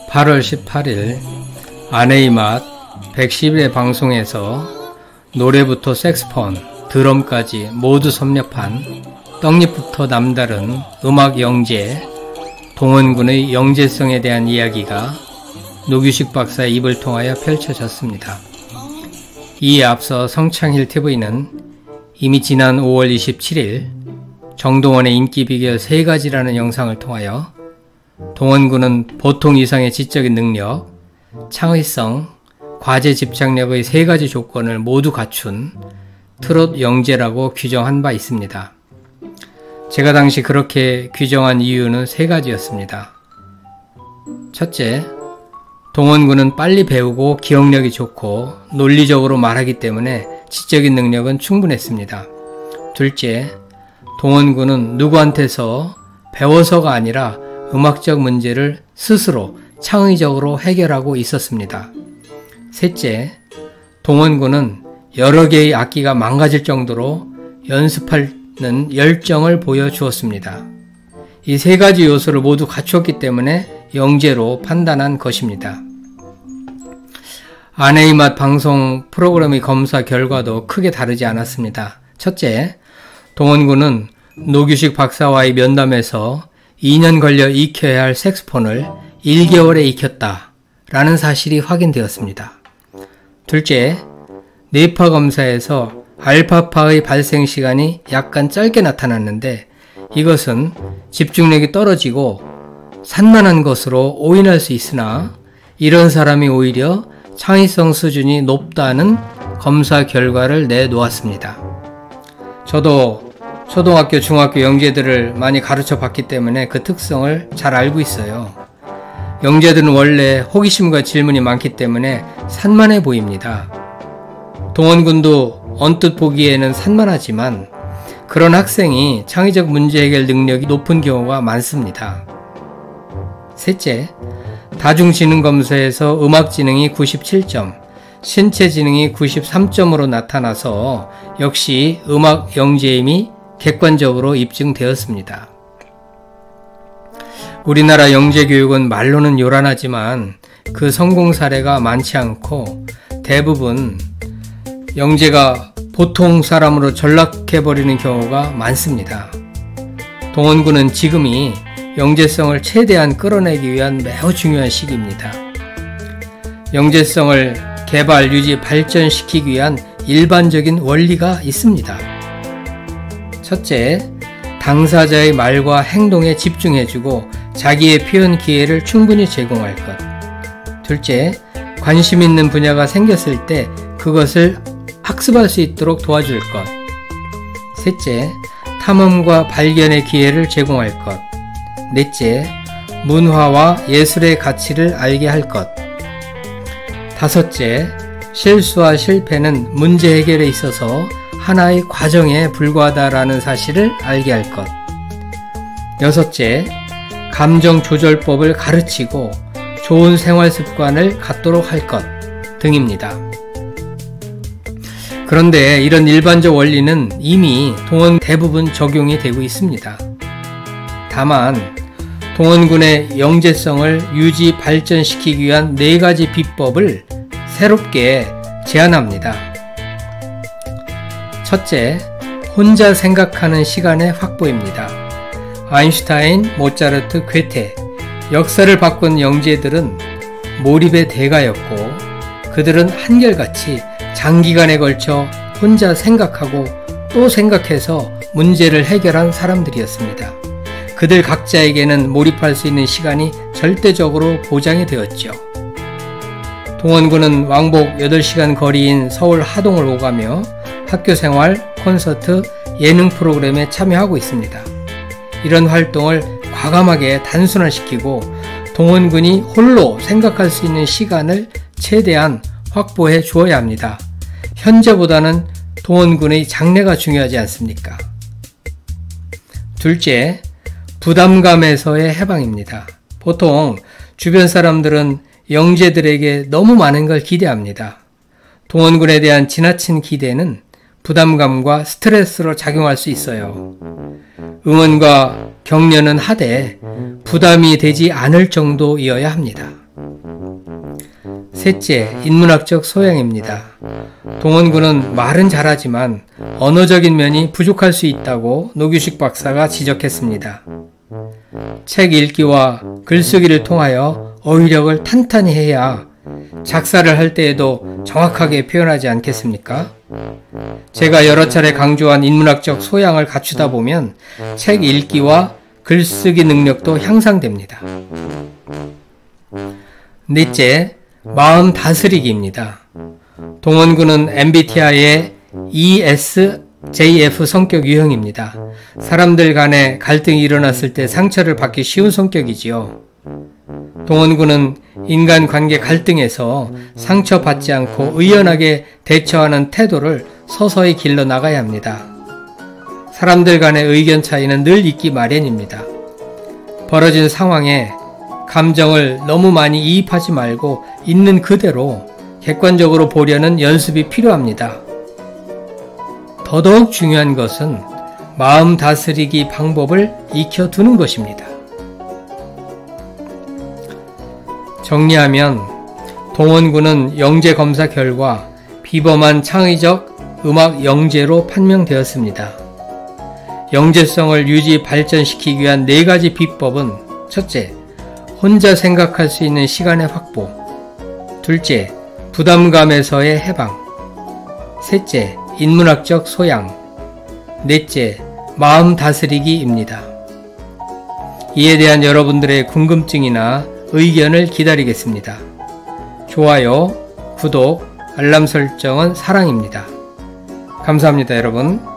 8월 18일 아내의 맛 111회 방송에서 노래부터 색스폰, 드럼까지 모두 섭렵한 떡잎부터 남다른 음악 영재, 동원군의 영재성에 대한 이야기가 노규식 박사의 입을 통하여 펼쳐졌습니다. 이에 앞서 성창힐TV는 이미 지난 5월 27일 정동원의 인기 비결 3가지라는 영상을 통하여 동원군은 보통 이상의 지적인 능력, 창의성, 과제 집착력의 3가지 조건을 모두 갖춘 트롯 영재라고 규정한 바 있습니다. 제가 당시 그렇게 규정한 이유는 3가지였습니다. 첫째, 동원군은 빨리 배우고 기억력이 좋고 논리적으로 말하기 때문에 지적인 능력은 충분했습니다. 둘째, 동원군은 누구한테서 배워서가 아니라 음악적 문제를 스스로 창의적으로 해결하고 있었습니다. 셋째, 동원군은 여러 개의 악기가 망가질 정도로 연습하는 열정을 보여주었습니다. 이 3가지 요소를 모두 갖추었기 때문에 영재로 판단한 것입니다. 아내의 맛 방송 프로그램의 검사 결과도 크게 다르지 않았습니다. 첫째, 동원군은 노규식 박사와의 면담에서 2년 걸려 익혀야 할 색스폰을 1개월에 익혔다 라는 사실이 확인되었습니다. 둘째, 뇌파 검사에서 알파파의 발생 시간이 약간 짧게 나타났는데 이것은 집중력이 떨어지고 산만한 것으로 오인할 수 있으나 이런 사람이 오히려 창의성 수준이 높다는 검사 결과를 내놓았습니다. 저도 초등학교, 중학교 영재들을 많이 가르쳐 봤기 때문에 그 특성을 잘 알고 있어요. 영재들은 원래 호기심과 질문이 많기 때문에 산만해 보입니다. 동원군도 언뜻 보기에는 산만하지만 그런 학생이 창의적 문제 해결 능력이 높은 경우가 많습니다. 셋째, 다중지능검사에서 음악지능이 97점, 신체지능이 93점으로 나타나서 역시 음악 영재임이 객관적으로 입증되었습니다. 우리나라 영재교육은 말로는 요란하지만 그 성공 사례가 많지 않고 대부분 영재가 보통 사람으로 전락해버리는 경우가 많습니다. 동원군은 지금이 영재성을 최대한 끌어내기 위한 매우 중요한 시기입니다. 영재성을 개발, 유지, 발전시키기 위한 일반적인 원리가 있습니다. 첫째, 당사자의 말과 행동에 집중해주고 자기의 표현 기회를 충분히 제공할 것. 둘째, 관심 있는 분야가 생겼을 때 그것을 학습할 수 있도록 도와줄 것. 셋째, 탐험과 발견의 기회를 제공할 것. 넷째, 문화와 예술의 가치를 알게 할 것. 다섯째, 실수와 실패는 문제 해결에 있어서 하나의 과정에 불과하다라는 사실을 알게 할 것. 여섯째, 감정 조절법을 가르치고 좋은 생활 습관을 갖도록 할 것 등입니다. 그런데 이런 일반적 원리는 이미 동원 대부분 적용이 되고 있습니다. 다만 동원군의 영재성을 유지 발전시키기 위한 4가지 비법을 새롭게 제안합니다. 첫째, 혼자 생각하는 시간의 확보입니다. 아인슈타인, 모차르트, 괴테, 역사를 바꾼 영재들은 몰입의 대가였고 그들은 한결같이 장기간에 걸쳐 혼자 생각하고 또 생각해서 문제를 해결한 사람들이었습니다. 그들 각자에게는 몰입할 수 있는 시간이 절대적으로 보장이 되었죠. 동원군은 왕복 8시간 거리인 서울 하동을 오가며 학교생활, 콘서트, 예능 프로그램에 참여하고 있습니다. 이런 활동을 과감하게 단순화시키고 동원군이 홀로 생각할 수 있는 시간을 최대한 확보해 주어야 합니다. 현재보다는 동원군의 장래가 중요하지 않습니까? 둘째, 부담감에서의 해방입니다. 보통 주변 사람들은 영재들에게 너무 많은 걸 기대합니다. 동원군에 대한 지나친 기대는 부담감과 스트레스로 작용할 수 있어요. 응원과 격려는 하되 부담이 되지 않을 정도이어야 합니다. 셋째, 인문학적 소양입니다. 동원군은 말은 잘하지만 언어적인 면이 부족할 수 있다고 노규식 박사가 지적했습니다. 책 읽기와 글쓰기를 통하여 어휘력을 탄탄히 해야 작사를 할 때에도 정확하게 표현하지 않겠습니까? 제가 여러 차례 강조한 인문학적 소양을 갖추다 보면 책 읽기와 글쓰기 능력도 향상됩니다. 넷째, 마음 다스리기입니다. 동원군은 MBTI의 ESJF 성격 유형입니다. 사람들 간에 갈등이 일어났을 때 상처를 받기 쉬운 성격이지요. 동원군은 인간관계 갈등에서 상처받지 않고 의연하게 대처하는 태도를 서서히 길러나가야 합니다. 사람들 간의 의견 차이는 늘 있기 마련입니다. 벌어진 상황에 감정을 너무 많이 이입하지 말고 있는 그대로 객관적으로 보려는 연습이 필요합니다. 더더욱 중요한 것은 마음 다스리기 방법을 익혀두는 것입니다. 정리하면 동원군은 영재 검사 결과 비범한 창의적 음악 영재로 판명되었습니다. 영재성을 유지 발전시키기 위한 4가지 비법은 첫째, 혼자 생각할 수 있는 시간의 확보. 둘째, 부담감에서의 해방. 셋째, 인문학적 소양. 넷째, 마음 다스리기입니다. 이에 대한 여러분들의 궁금증이나 의견을 기다리겠습니다. 좋아요, 구독, 알람 설정은 사랑입니다. 감사합니다, 여러분.